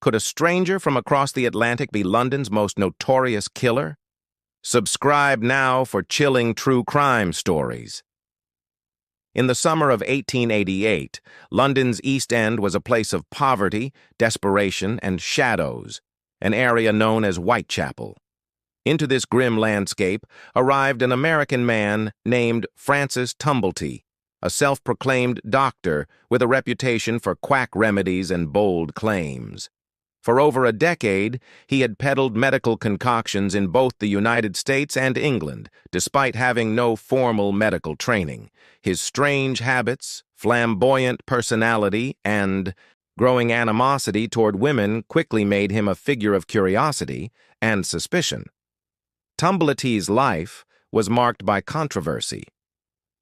Could a stranger from across the Atlantic be London's most notorious killer? Subscribe now for chilling true crime stories. In the summer of 1888, London's East End was a place of poverty, desperation, and shadows, an area known as Whitechapel. Into this grim landscape arrived an American man named Francis Tumblety, a self-proclaimed doctor with a reputation for quack remedies and bold claims. For over a decade, he had peddled medical concoctions in both the United States and England, despite having no formal medical training. His strange habits, flamboyant personality, and growing animosity toward women quickly made him a figure of curiosity and suspicion. Tumblety's life was marked by controversy.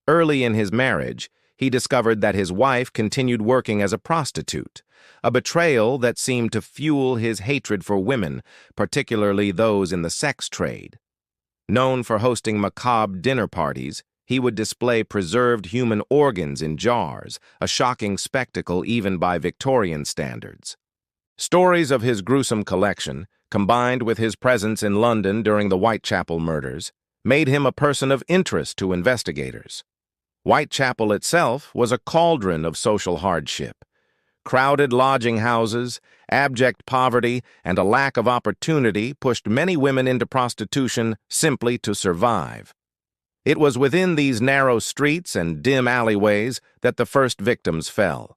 Early in his marriage, he discovered that his wife continued working as a prostitute, a betrayal that seemed to fuel his hatred for women, particularly those in the sex trade. Known for hosting macabre dinner parties, he would display preserved human organs in jars, a shocking spectacle even by Victorian standards. Stories of his gruesome collection, combined with his presence in London during the Whitechapel murders, made him a person of interest to investigators. Whitechapel itself was a cauldron of social hardship. Crowded lodging houses, abject poverty, and a lack of opportunity pushed many women into prostitution simply to survive. It was within these narrow streets and dim alleyways that the first victims fell.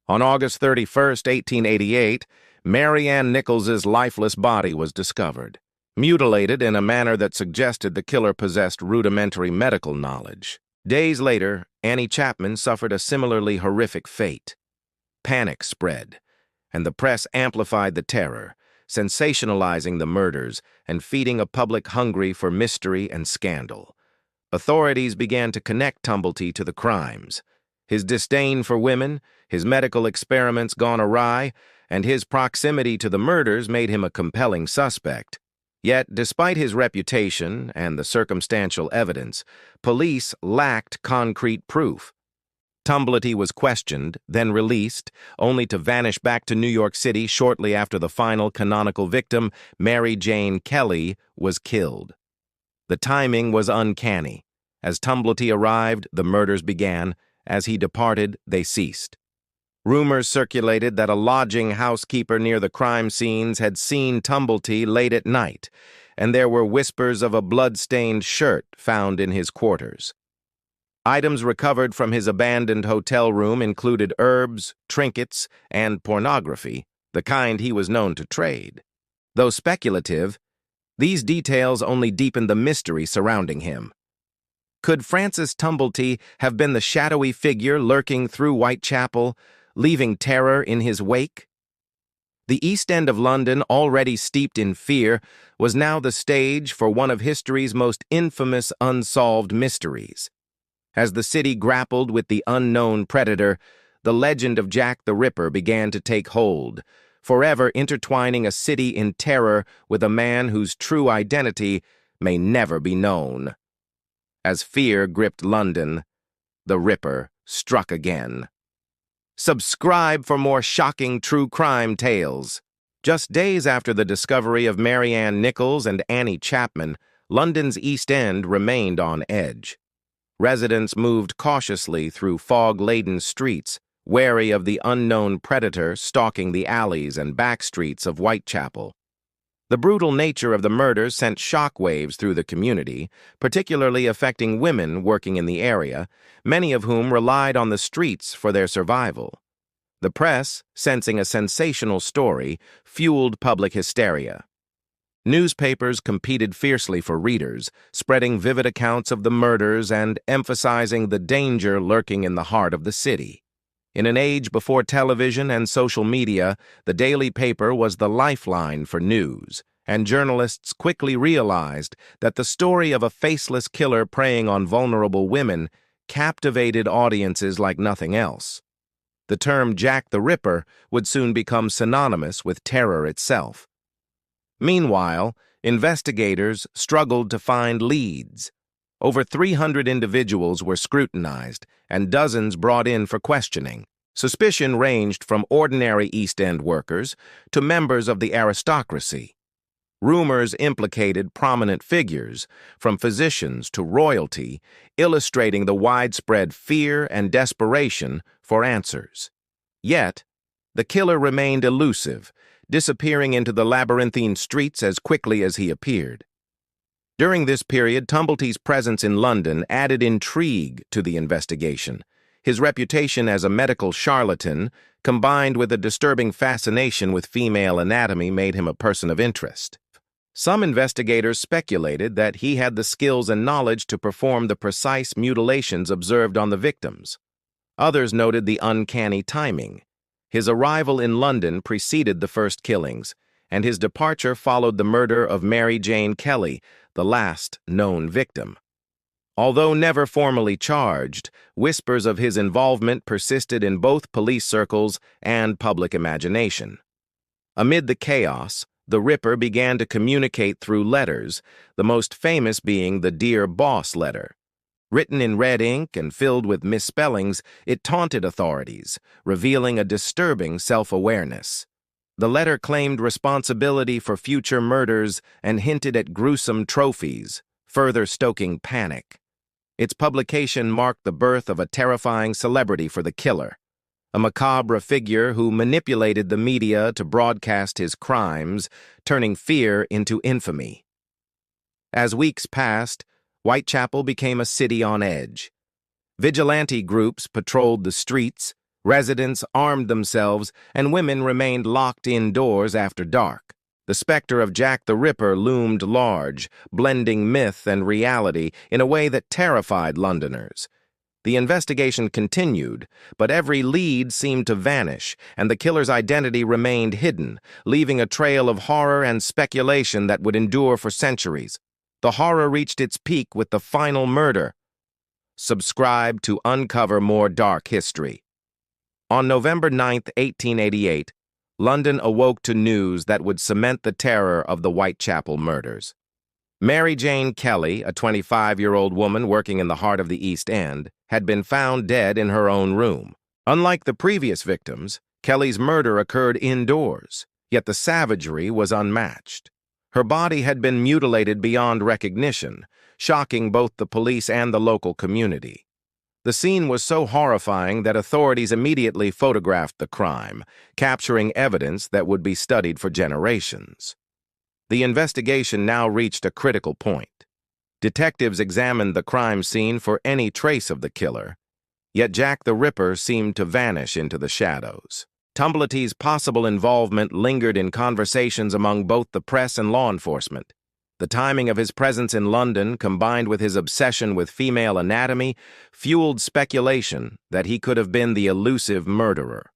On August 31, 1888, Mary Ann Nichols's lifeless body was discovered, mutilated in a manner that suggested the killer possessed rudimentary medical knowledge. Days later, Annie Chapman suffered a similarly horrific fate. Panic spread, and the press amplified the terror, sensationalizing the murders and feeding a public hungry for mystery and scandal. Authorities began to connect Tumblety to the crimes. His disdain for women, his medical experiments gone awry, and his proximity to the murders made him a compelling suspect. Yet, despite his reputation and the circumstantial evidence, police lacked concrete proof. Tumblety was questioned, then released, only to vanish back to New York City shortly after the final canonical victim, Mary Jane Kelly, was killed. The timing was uncanny. As Tumblety arrived, the murders began. As he departed, they ceased. Rumors circulated that a lodging housekeeper near the crime scenes had seen Tumblety late at night, and there were whispers of a blood-stained shirt found in his quarters. Items recovered from his abandoned hotel room included herbs, trinkets, and pornography, the kind he was known to trade. Though speculative, these details only deepened the mystery surrounding him. Could Francis Tumblety have been the shadowy figure lurking through Whitechapel, leaving terror in his wake? The East End of London, already steeped in fear, was now the stage for one of history's most infamous unsolved mysteries. As the city grappled with the unknown predator, the legend of Jack the Ripper began to take hold, forever intertwining a city in terror with a man whose true identity may never be known. As fear gripped London, the Ripper struck again. Subscribe for more shocking true crime tales. Just days after the discovery of Mary Ann Nichols and Annie Chapman, London's East End remained on edge. Residents moved cautiously through fog-laden streets, wary of the unknown predator stalking the alleys and back streets of Whitechapel. The brutal nature of the murders sent shockwaves through the community, particularly affecting women working in the area, many of whom relied on the streets for their survival. The press, sensing a sensational story, fueled public hysteria. Newspapers competed fiercely for readers, spreading vivid accounts of the murders and emphasizing the danger lurking in the heart of the city. In an age before television and social media, the daily paper was the lifeline for news, and journalists quickly realized that the story of a faceless killer preying on vulnerable women captivated audiences like nothing else. The term Jack the Ripper would soon become synonymous with terror itself. Meanwhile, investigators struggled to find leads. Over 300 individuals were scrutinized, and dozens brought in for questioning. Suspicion ranged from ordinary East End workers to members of the aristocracy. Rumors implicated prominent figures, from physicians to royalty, illustrating the widespread fear and desperation for answers. Yet, the killer remained elusive, disappearing into the labyrinthine streets as quickly as he appeared. During this period, Tumblety's presence in London added intrigue to the investigation. His reputation as a medical charlatan, combined with a disturbing fascination with female anatomy, made him a person of interest. Some investigators speculated that he had the skills and knowledge to perform the precise mutilations observed on the victims. Others noted the uncanny timing. His arrival in London preceded the first killings, and his departure followed the murder of Mary Jane Kelly, the last known victim. Although never formally charged, whispers of his involvement persisted in both police circles and public imagination. Amid the chaos, the Ripper began to communicate through letters, the most famous being the Dear Boss letter. Written in red ink and filled with misspellings, it taunted authorities, revealing a disturbing self-awareness. The letter claimed responsibility for future murders and hinted at gruesome trophies, further stoking panic. Its publication marked the birth of a terrifying celebrity for the killer, a macabre figure who manipulated the media to broadcast his crimes, turning fear into infamy. As weeks passed, Whitechapel became a city on edge. Vigilante groups patrolled the streets, residents armed themselves, and women remained locked indoors after dark. The specter of Jack the Ripper loomed large, blending myth and reality in a way that terrified Londoners. The investigation continued, but every lead seemed to vanish, and the killer's identity remained hidden, leaving a trail of horror and speculation that would endure for centuries. The horror reached its peak with the final murder. Subscribe to uncover more dark history. On November 9, 1888, London awoke to news that would cement the terror of the Whitechapel murders. Mary Jane Kelly, a 25-year-old woman working in the heart of the East End, had been found dead in her own room. Unlike the previous victims, Kelly's murder occurred indoors, yet the savagery was unmatched. Her body had been mutilated beyond recognition, shocking both the police and the local community. The scene was so horrifying that authorities immediately photographed the crime, capturing evidence that would be studied for generations. The investigation now reached a critical point. Detectives examined the crime scene for any trace of the killer, yet Jack the Ripper seemed to vanish into the shadows. Tumblety's possible involvement lingered in conversations among both the press and law enforcement. The timing of his presence in London, combined with his obsession with female anatomy, fueled speculation that he could have been the elusive murderer.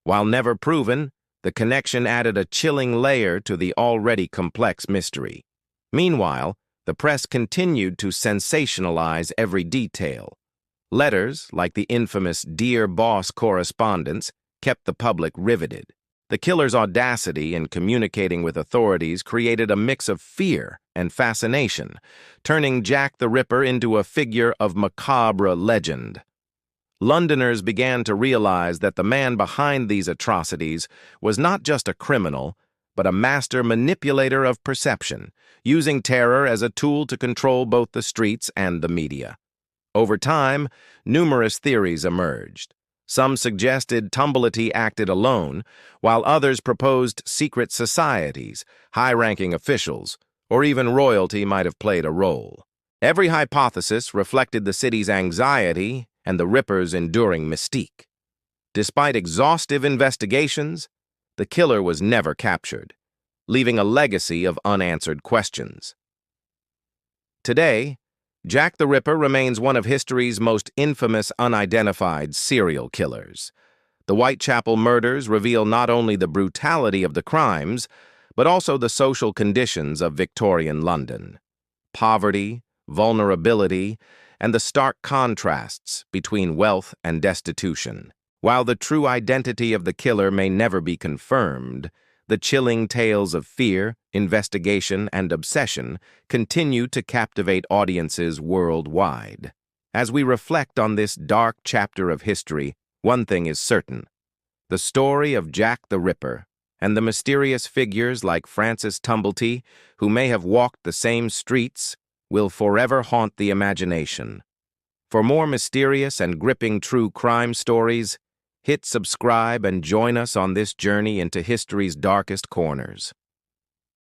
While never proven, the connection added a chilling layer to the already complex mystery. Meanwhile, the press continued to sensationalize every detail. Letters, like the infamous Dear Boss correspondence, kept the public riveted. The killer's audacity in communicating with authorities created a mix of fear and fascination, turning Jack the Ripper into a figure of macabre legend. Londoners began to realize that the man behind these atrocities was not just a criminal, but a master manipulator of perception, using terror as a tool to control both the streets and the media. Over time, numerous theories emerged. Some suggested Tumblety acted alone, while others proposed secret societies, high-ranking officials, or even royalty might have played a role. Every hypothesis reflected the city's anxiety and the Ripper's enduring mystique. Despite exhaustive investigations, the killer was never captured, leaving a legacy of unanswered questions. Today, Jack the Ripper remains one of history's most infamous unidentified serial killers. The Whitechapel murders reveal not only the brutality of the crimes, but also the social conditions of Victorian London. Poverty, vulnerability, and the stark contrasts between wealth and destitution. While the true identity of the killer may never be confirmed, the chilling tales of fear, investigation, and obsession continue to captivate audiences worldwide. As we reflect on this dark chapter of history, One thing is certain. The story of Jack the Ripper and the mysterious figures like Francis Tumblety, who may have walked the same streets, will forever haunt the imagination. For more mysterious and gripping true crime stories, hit subscribe and join us on this journey into history's darkest corners.